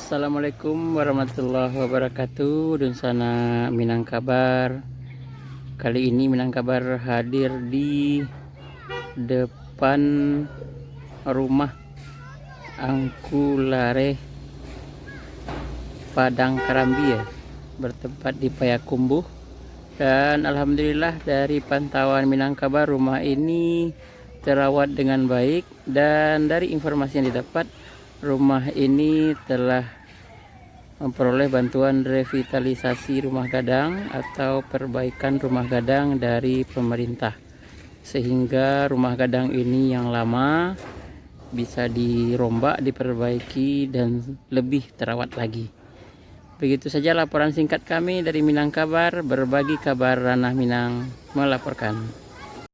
Assalamualaikum warahmatullahi wabarakatuh. Dan sana Minangkabar. Kali ini Minangkabar hadir di depan rumah Angkulare Padang Karambi ya, bertempat di Payakumbuh. Dan alhamdulillah dari pantauan Minangkabar, rumah ini terawat dengan baik, dan dari informasi yang didapat, rumah ini telah memperoleh bantuan revitalisasi rumah gadang atau perbaikan rumah gadang dari pemerintah, sehingga rumah gadang ini yang lama bisa dirombak, diperbaiki, dan lebih terawat lagi. Begitu saja laporan singkat kami dari Minangkabar. Berbagi kabar ranah Minang melaporkan.